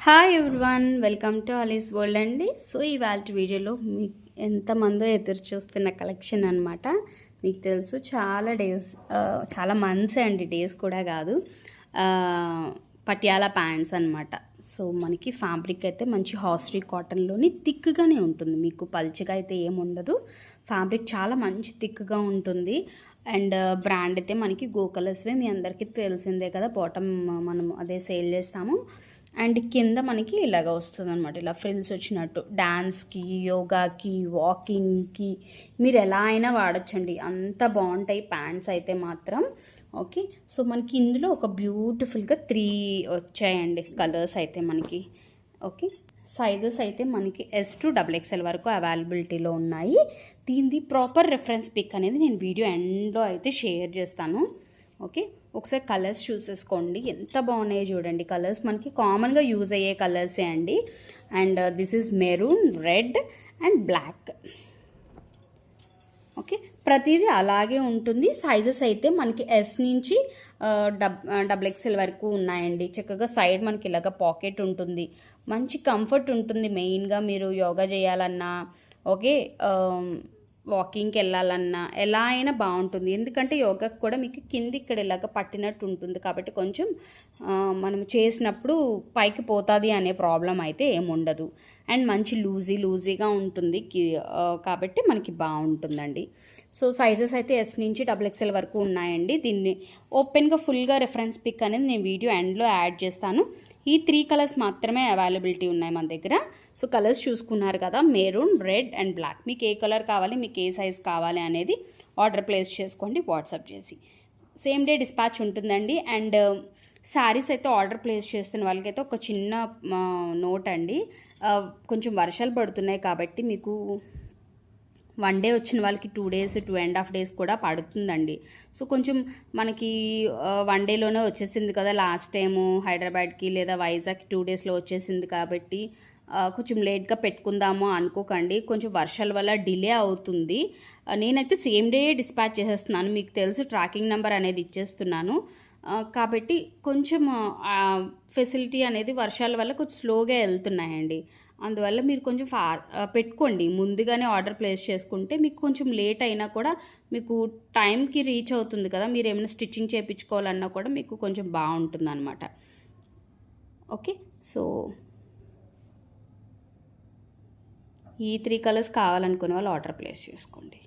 Hi everyone, welcome to Alice world అండి. So ఇవాళ వీడియోలో మీకు ఎంతమందో ఎదురు చూస్తున్న కలెక్షన్ అనమాట. మీకు తెలుసు చాలా మంత్స్ అండి, డేస్ కూడా కాదు. పటియాలా ప్యాంట్స్ అనమాట. సో మనకి ఫ్యాబ్రిక్ అయితే మంచి హాస్టరీ కాటన్లోని థిక్గానే ఉంటుంది, మీకు పల్చగా అయితే ఏముండదు. ఫ్యాబ్రిక్ చాలా మంచి థిక్గా ఉంటుంది. అండ్ బ్రాండ్ అయితే మనకి గో కలర్స్వే, మీ అందరికీ తెలిసిందే కదా. బాటమ్ మనం అదే సేల్ చేస్తాము. అండ్ కింద మనకి ఇలాగ వస్తుంది అనమాట, ఇలా ఫ్రిల్స్ వచ్చినట్టు. డాన్స్కి, యోగాకి, వాకింగ్కి మీరు ఎలా అయినా వాడచ్చండి, అంత బాగుంటాయి ప్యాంట్స్ అయితే మాత్రం. ఓకే, సో మనకి ఇందులో ఒక బ్యూటిఫుల్గా 3 వచ్చాయండి కలర్స్ అయితే మనకి. ఓకే, సైజెస్ అయితే మనకి S to XXL వరకు అవైలబిలిటీలో ఉన్నాయి. దీనిది ప్రాపర్ రెఫరెన్స్ పిక్ అనేది నేను వీడియో ఎండ్లో అయితే షేర్ చేస్తాను. ఓకే, ఒకసారి కలర్స్ చూసేసుకోండి, ఎంత బాగున్నాయో చూడండి. కలర్స్ మనకి కామన్గా యూజ్ అయ్యే కలర్సే అండి. And this is maroon, red and black. Okay, ప్రతిదీ అలాగే ఉంటుంది. సైజెస్ అయితే మనకి S నుంచి XXL వరకు ఉన్నాయండి. చక్కగా సైడ్ మనకి ఇలాగ పాకెట్ ఉంటుంది, మంచి కంఫర్ట్ ఉంటుంది. మెయిన్గా మీరు యోగా చేయాలన్నా, ఓకే, వాకింగ్కి వెళ్ళాలన్నా ఎలా అయినా బాగుంటుంది. ఎందుకంటే యోగాకి కూడా మీకు కింది ఇక్కడ ఇలాగ పట్టినట్టు ఉంటుంది, కాబట్టి కొంచెం మనం చేసినప్పుడు పైకి పోతుంది అనే ప్రాబ్లం అయితే ఏముండదు. అండ్ మంచి లూజీగా ఉంటుంది, కాబట్టి మనకి బాగుంటుందండి. సో సైజెస్ అయితే S నుంచి XXL వరకు ఉన్నాయండి. దీన్ని ఓపెన్గా ఫుల్గా రెఫరెన్స్ పిక్ అనేది నేను వీడియో ఎండ్లో యాడ్ చేస్తాను. ఈ 3 కలర్స్ మాత్రమే అవైలబిలిటీ ఉన్నాయి మన దగ్గర. సో కలర్స్ చూసుకున్నారు కదా, మెరూన్, రెడ్ అండ్ బ్లాక్. మీకు ఏ కలర్ కావాలి, మీకు ఏ సైజ్ కావాలి అనేది ఆర్డర్ ప్లేస్ చేసుకోండి వాట్సాప్ చేసి. సేమ్ డే డిస్పాచ్ ఉంటుందండి. అండ్ శారీస్ అయితే ఆర్డర్ ప్లేస్ చేస్తున్న వాళ్ళకైతే ఒక చిన్న నోట్ అండి. కొంచెం వర్షాలు పడుతున్నాయి కాబట్టి మీకు 1 డే వచ్చిన వాళ్ళకి 2 days, 2.5 days కూడా పడుతుందండి. సో కొంచెం మనకి 1 డేలోనే వచ్చేసింది కదా, లాస్ట్ టైము హైదరాబాద్కి లేదా వైజాగ్కి 2 daysలో వచ్చేసింది కాబట్టి కొంచెం లేట్గా పెట్టుకుందాము అనుకోకండి. కొంచెం వర్షాల వల్ల డిలే అవుతుంది. నేనైతే సేమ్ డే డిస్పాచ్ చేసేస్తున్నాను, మీకు తెలుసు ట్రాకింగ్ నెంబర్ అనేది ఇచ్చేస్తున్నాను. కాబట్టి కొంచెం ఫెసిలిటీ అనేది వర్షాల వల్ల కొంచెం స్లోగా వెళ్తున్నాయండి. అందువల్ల మీరు కొంచెం పెట్టుకోండి, ముందుగానే ఆర్డర్ ప్లేస్ చేసుకుంటే మీకు కొంచెం లేట్ అయినా కూడా మీకు టైంకి రీచ్ అవుతుంది కదా. మీరు ఏమైనా స్టిచ్చింగ్ చేయించుకోవాలన్నా కూడా మీకు కొంచెం బాగుంటుంది అనమాట. ఓకే, సో ఈ 3 కలర్స్ కావాలనుకునే వాళ్ళు ఆర్డర్ ప్లేస్ చేసుకోండి.